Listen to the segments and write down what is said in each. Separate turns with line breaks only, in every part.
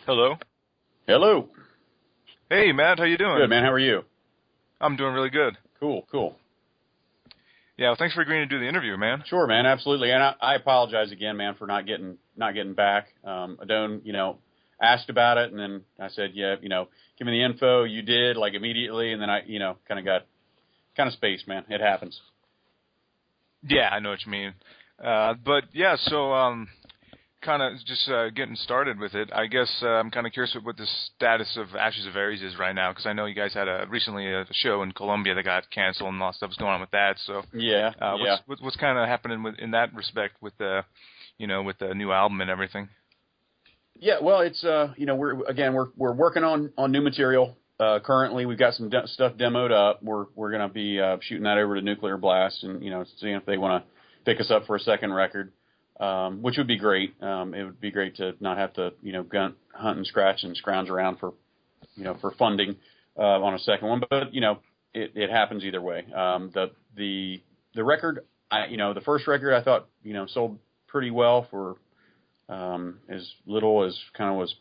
Hello.
Hello.
Hey, Matt. How you doing?
Good, man. How are you?
I'm doing really good.
Cool, cool.
Yeah, well, thanks for agreeing to do the interview, man.
Sure, man. Absolutely. And I apologize again, man, for not getting back. Adone, asked about it, and then I said, yeah, give me the info. You did, like, immediately, and then I, kind of got spaced, man. It happens.
Yeah, I know what you mean. But yeah, so kind of just getting started with it. I guess I'm kind of curious what the status of Ashes of Aries is right now, because I know you guys had recently a show in Colombia that got canceled and a lot of stuff's going on with that. So
Yeah.
what's kind of happening in that respect with the with the new album and everything?
Yeah, well, it's we're working on new material. Currently, we've got some stuff demoed up. We're going to be shooting that over to Nuclear Blast, and seeing if they want to pick us up for a second record, which would be great. It would be great to not have to hunt and scratch and scrounge around for funding on a second one. But it happens either way. The record, the first record, I thought sold pretty well for as little as kind of was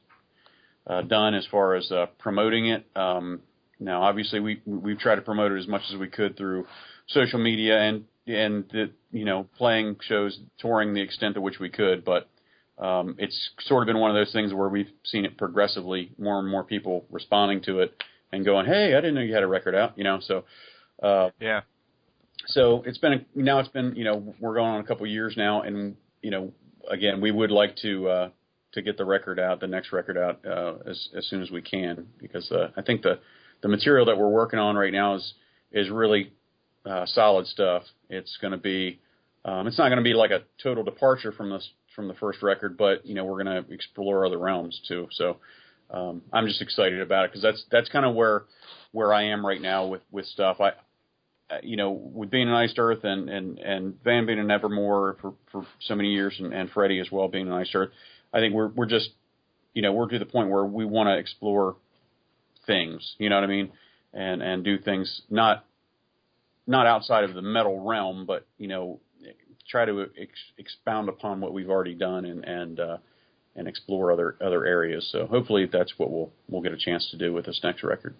done as far as promoting it. Now, obviously, we've tried to promote it as much as we could through social media and playing shows, touring the extent to which we could. But it's sort of been one of those things where we've seen it progressively, more and more people responding to it and going, "Hey, I didn't know you had a record out," So
yeah.
So it's been we're going on a couple of years now, and again, we would like to get the record out, the next record out, as soon as we can, because I think the material that we're working on right now is really solid stuff. It's going to be it's not going to be like a total departure from the first record, but we're going to explore other realms too. So I'm just excited about it, because that's kind of where I am right now with stuff. With being in Iced Earth and Van being in Nevermore for so many years, and Freddie as well being in Iced Earth, I think we're just we're to the point where we want to explore things, you know what I mean, and do things not outside of the metal realm, but try to expound upon what we've already done and explore other areas. So hopefully that's what we'll get a chance to do with this next record.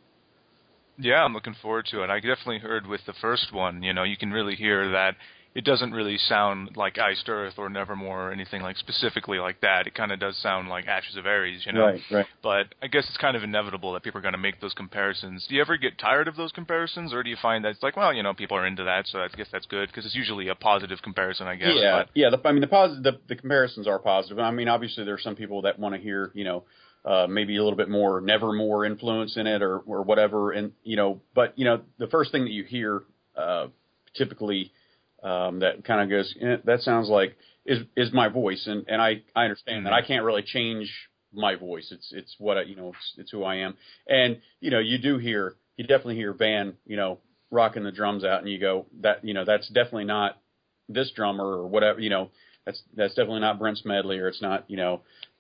Yeah, I'm looking forward to it. I definitely heard with the first one, you can really hear that it doesn't really sound like Iced Earth or Nevermore or anything like specifically like that. It kind of does sound like Ashes of Aries,
Right.
But I guess it's kind of inevitable that people are going to make those comparisons. Do you ever get tired of those comparisons, or do you find that it's like, well, people are into that, so I guess that's good, because it's usually a positive comparison, I guess.
Yeah, yeah. The comparisons are positive. I mean, obviously there are some people that want to hear, maybe a little bit more Nevermore influence in it or whatever. And, but, the first thing that you hear, typically, that kind of goes, that sounds like is my voice. And I understand that I can't really change my voice. It's what it's who I am. And, you definitely hear Van, rocking the drums out, and you go, that's definitely not this drummer or whatever, that's definitely not Brent Smedley, or it's not,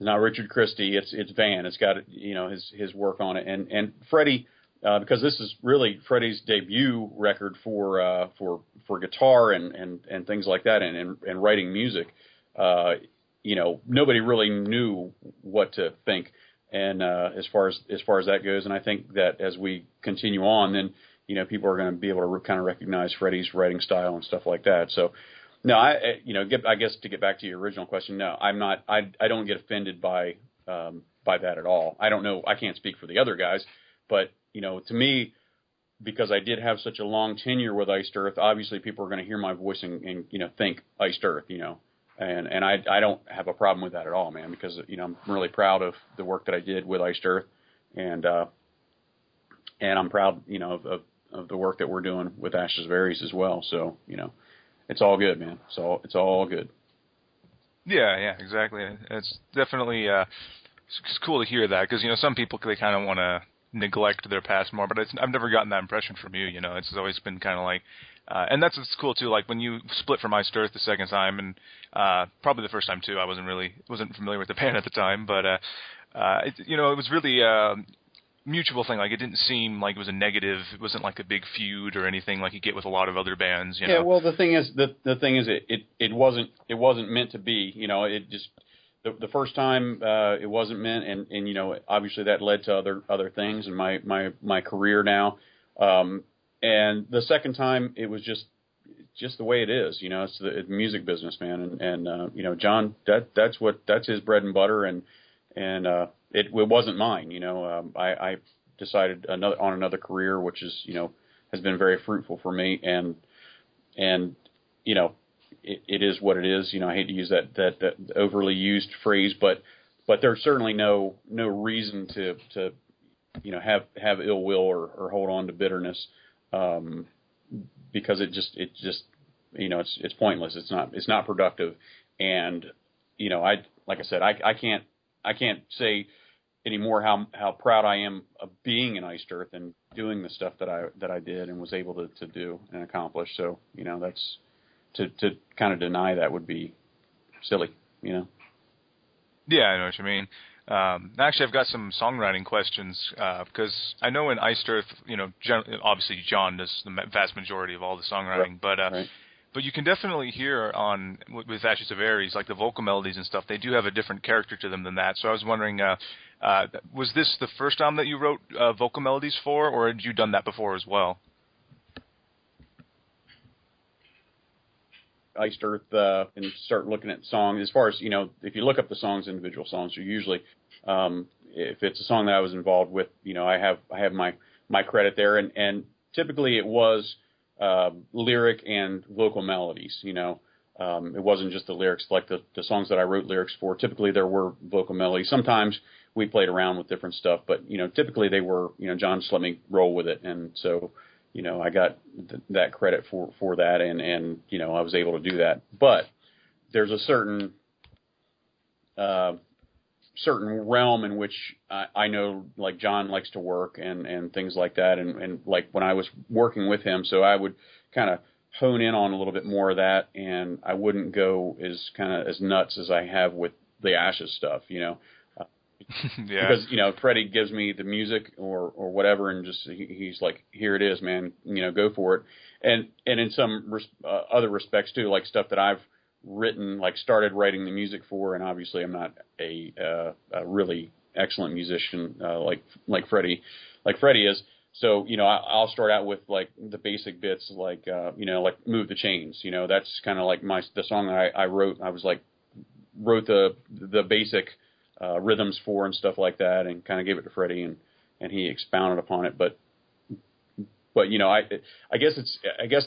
not Richard Christie. It's Van. It's got, his work on it. And Freddie, because this is really Freddie's debut record for guitar and things like that, and writing music. Nobody really knew what to think, and as far as that goes. And I think that as we continue on, then people are going to be able to kind of recognize Freddie's writing style and stuff like that. So. No, I guess to get back to your original question, no, I'm not. I don't get offended by that at all. I don't know. I can't speak for the other guys, but to me, because I did have such a long tenure with Iced Earth, obviously people are going to hear my voice and think Iced Earth, and I don't have a problem with that at all, man, because I'm really proud of the work that I did with Iced Earth, and I'm proud of the work that we're doing with Ashes of Aries as well. So it's all good, man. It's all good.
Yeah, exactly. It's definitely it's cool to hear that, because some people, they kind of want to neglect their past more, but I've never gotten that impression from you. It's always been kind of like, and that's what's cool too. Like when you split from Iced Earth the second time, and probably the first time too, I wasn't familiar with the band at the time, but it was really mutual thing. Like, it didn't seem like it was a negative. It wasn't like a big feud or anything like you get with a lot of other bands.
Yeah, well, the thing is, it wasn't meant to be. It just the first time it wasn't meant, and you know, obviously that led to other things in my career now. And the second time it was just the way it is. You know, it's the music business, man, and you know, John, that's his bread and butter, and it wasn't mine. You know, I decided on another career, which is, you know, has been very fruitful for me, and you know, it is what it is. You know, I hate to use that overly used phrase, but there's certainly no reason to you know, have ill will or hold on to bitterness, because it just you know, it's pointless. It's not productive, and you know, like I said, I can't say anymore how proud I am of being in Iced Earth and doing the stuff that I did and was able to do and accomplish. So, you know, that's to kind of deny that would be silly, you know.
Yeah, I know what you mean. Actually, I've got some songwriting questions because I know in Iced Earth, you know, obviously John does the vast majority of all the songwriting,
right.
But you can definitely hear with Ashes of Aries, like the vocal melodies and stuff, they do have a different character to them than that. So I was wondering, was this the first time that you wrote vocal melodies for, or had you done that before as well?
Iced Earth and start looking at songs. As far as, you know, if you look up the songs, individual songs, are usually, if it's a song that I was involved with, you know, I have my credit there, and typically it was lyric and vocal melodies. You know, it wasn't just the lyrics. Like the songs that I wrote lyrics for, typically there were vocal melodies. Sometimes we played around with different stuff, but you know, typically they were, you know, John just let me roll with it, and so, you know, I got that credit for that, and you know, I was able to do that. But there's a certain realm in which I know, like, John likes to work and things like that, and like when I was working with him, so I would kind of hone in on a little bit more of that, and I wouldn't go as nuts as I have with the Ashes stuff, you know.
Yeah.
Because, you know, Freddie gives me the music or whatever, and just he's like, here it is, man, you know, go for it. And in some other respects too, like stuff that I've written, like started writing the music for, and obviously I'm not a really excellent musician like Freddie is. So, you know, I'll start out with like the basic bits, like you know, like Move the Chains. You know, that's kind of like the song that I wrote. I was like wrote the basic rhythms for and stuff like that, and kind of gave it to Freddie, and he expounded upon it. But you know, I guess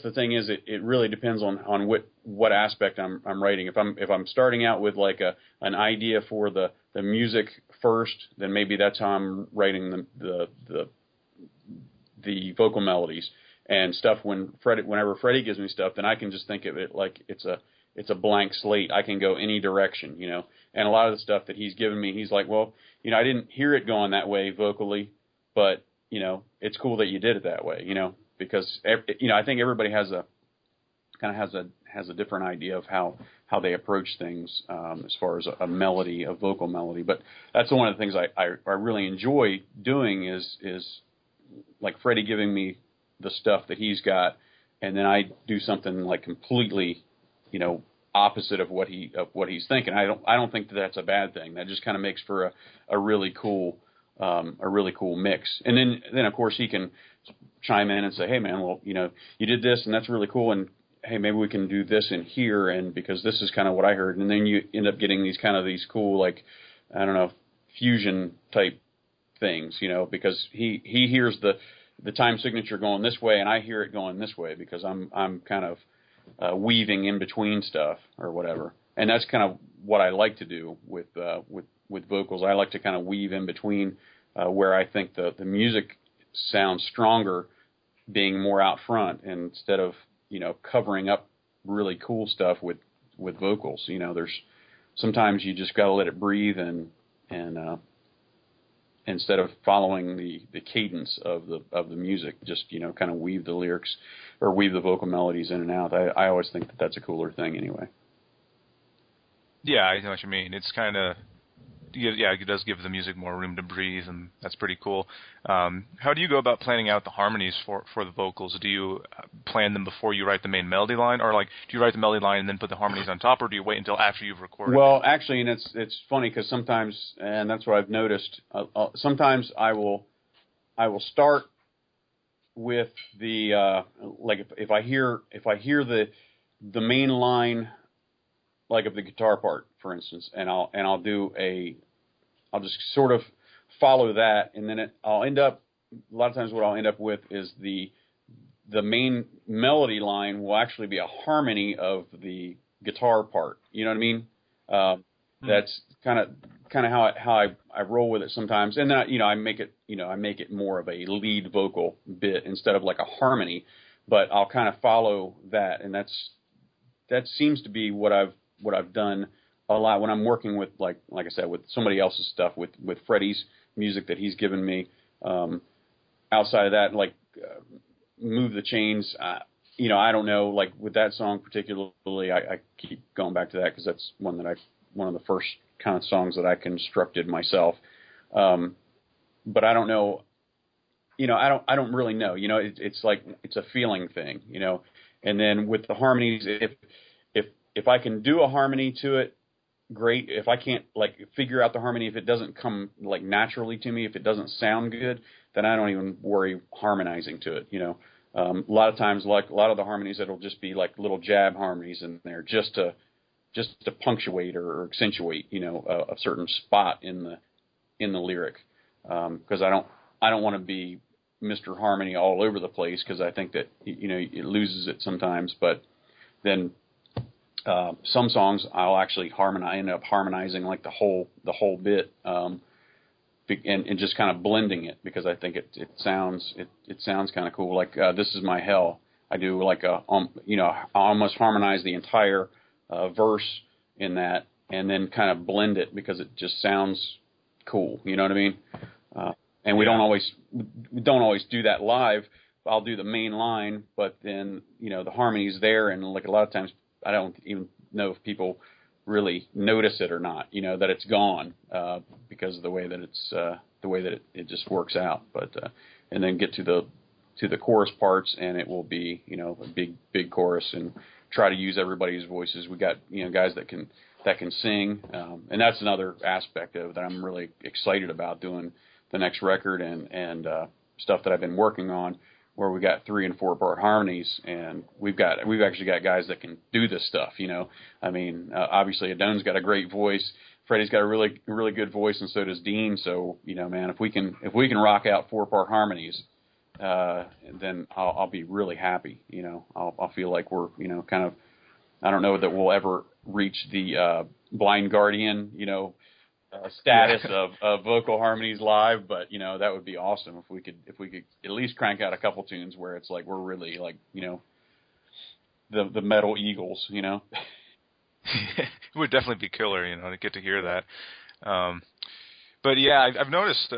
the thing is, it really depends on what aspect I'm writing. If I'm starting out with like an idea for the music first, then maybe that's how I'm writing the vocal melodies and stuff. Whenever Freddie gives me stuff, then I can just think of it like it's a blank slate. I can go any direction, you know. And a lot of the stuff that he's given me, he's like, well, you know, I didn't hear it going that way vocally, but you know, it's cool that you did it that way, you know, because you know, I think everybody has a different idea of how they approach things as far as a melody, a vocal melody. But that's one of the things I really enjoy doing is like Freddie giving me the stuff that he's got, and then I do something like completely, you know, opposite of what he's thinking. I don't think that's a bad thing. That just kind of makes for a really cool mix. And then of course he can chime in and say, hey man, well, you know, you did this and that's really cool, and hey, maybe we can do this in here, and because this is kind of what I heard. And then you end up getting these cool, like, I don't know, fusion type things, you know, because he hears the time signature going this way and I hear it going this way because I'm kind of weaving in between stuff or whatever. And that's kind of what I like to do with vocals. I like to kind of weave in between where I think the music sounds stronger, being more out front, and instead of, you know, covering up really cool stuff with vocals. You know, there's sometimes you just got to let it breathe and instead of following the cadence of the music, just, you know, kind of weave the lyrics or weave the vocal melodies in and out. I always think that's a cooler thing anyway.
Yeah, I know what you mean. It's kind of, it does give the music more room to breathe, and that's pretty cool. How do you go about planning out the harmonies for the vocals? Do you plan them before you write the main melody line, or like do you write the melody line and then put the harmonies on top, or do you wait until after you've recorded?
Well, actually, and it's funny because sometimes, and that's what I've noticed. Sometimes I will start with the like if I hear the main line, like of the guitar part, for instance, and I'll just sort of follow that, and then I'll end up, a lot of times what I'll end up with is the main melody line will actually be a harmony of the guitar part. You know what I mean? That's kind of how I roll with it sometimes, and then I make it more of a lead vocal bit instead of like a harmony, but I'll kind of follow that, and that seems to be what I've done a lot when I'm working with like I said, with somebody else's stuff, with Freddie's music that he's given me. Outside of that, like Move the Chains, I don't know, like with that song particularly, I keep going back to that because that's one of the first kind of songs that I constructed myself. But I don't know, I don't really know, it's like, it's a feeling thing, and then with the harmonies, if I can do a harmony to it, great. If I can't like figure out the harmony, if it doesn't come like naturally to me, if it doesn't sound good, then I don't even worry harmonizing to it. A lot of times, like a lot of the harmonies, it'll just be like little jab harmonies in there, just to punctuate or accentuate, a certain spot in the lyric. Because I don't want to be Mr. Harmony all over the place, because I think that it loses it sometimes. But then some songs I'll actually end up harmonizing like the whole bit, and just kind of blending it, because I think it sounds kind of cool. Like This Is My Hell, I do like I almost harmonize the entire verse in that, and then kind of blend it because it just sounds cool. You know what I mean? And we don't always do that live. I'll do the main line, but then the harmony's there, and like a lot of times I don't even know if people really notice it or not, that it's gone, because of the way that it just works out. But and then get to the chorus parts, and it will be a big chorus, and try to use everybody's voices. We got guys that can sing, and that's another aspect of that I'm really excited about doing the next record, and stuff that I've been working on, where we got 3 and 4 part harmonies, and we've actually got guys that can do this stuff. I mean, obviously Adon's got a great voice, Freddie's got a really really good voice, and so does Dean. So man, if we can rock out 4 part harmonies, then I'll be really happy. I'll feel like we're kind of, I don't know that we'll ever reach the Blind Guardian status of vocal harmonies live, but that would be awesome if we could at least crank out a couple tunes where it's like we're really like the metal Eagles.
It would definitely be killer, to get to hear that. But yeah, I've noticed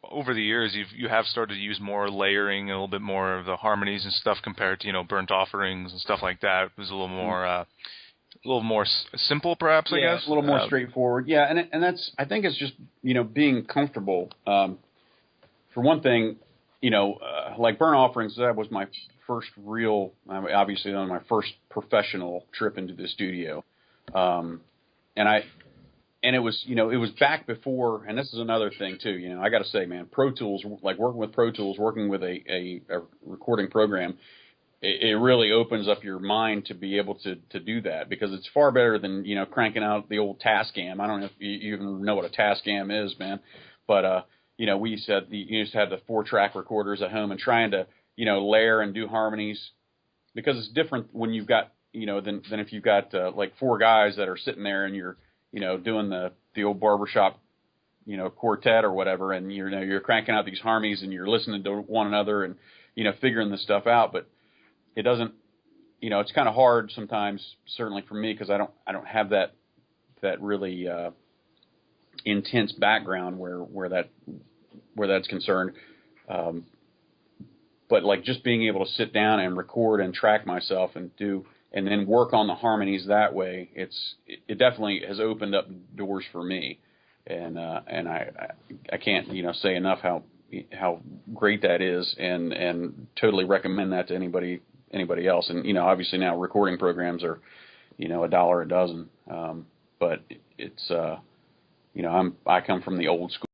over the years you have started to use more layering, a little bit more of the harmonies and stuff compared to Burnt Offerings and stuff like that. It was a little more simple, perhaps. I guess
a little more straightforward. Yeah, and that's, I think it's just being comfortable. For one thing, like Burnt Offerings, that was my first real, obviously on my first professional trip into the studio, and it was back before, and this is another thing too. I got to say, man, Pro Tools, like working with Pro Tools, working with a recording program, it really opens up your mind to be able to do that, because it's far better than cranking out the old Tascam. I don't know if you even know what a Tascam is, man, but we used to have the 4-track recorders at home, and trying to layer and do harmonies, because it's different when you've got than if you've got like 4 guys that are sitting there and you're doing the old barbershop quartet or whatever, and you're cranking out these harmonies and you're listening to one another and figuring this stuff out. But it doesn't, it's kind of hard sometimes, certainly for me, because I don't have that really intense background where that's concerned. But like just being able to sit down and record and track myself and then work on the harmonies that way, it definitely has opened up doors for me. and I can't say enough how great that is, and totally recommend that to anybody else. And obviously now recording programs are $1 a dozen, but it's I come from the old school